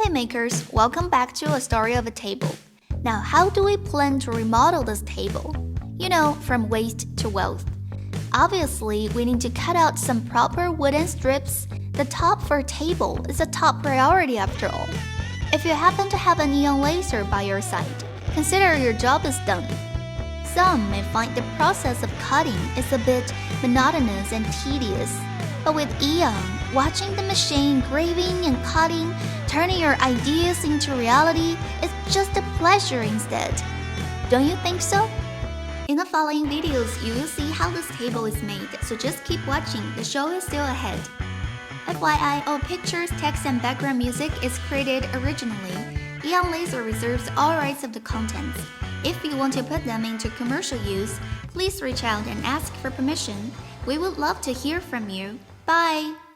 Hey makers, welcome back to a story of a table. Now, how do we plan to remodel this table? You know, from waste to wealth. Obviously, we need to cut out some proper wooden strips. The top for a table is a top priority after all. If you happen to have a neon laser by your side, consider your job is done. Some may find the process of cutting is a bit monotonous and tedious, but with Eon, watching the machine engraving and cutting, turning your ideas into reality is just a pleasure instead. Don't you think so? In the following videos, you will see how this table is made, so just keep watching, the show is still ahead. FYI, all pictures, text, and background music is created originally. Eon Laser reserves all rights of the contents. If you want to put them into commercial use, please reach out and ask for permission. We would love to hear from you. Bye!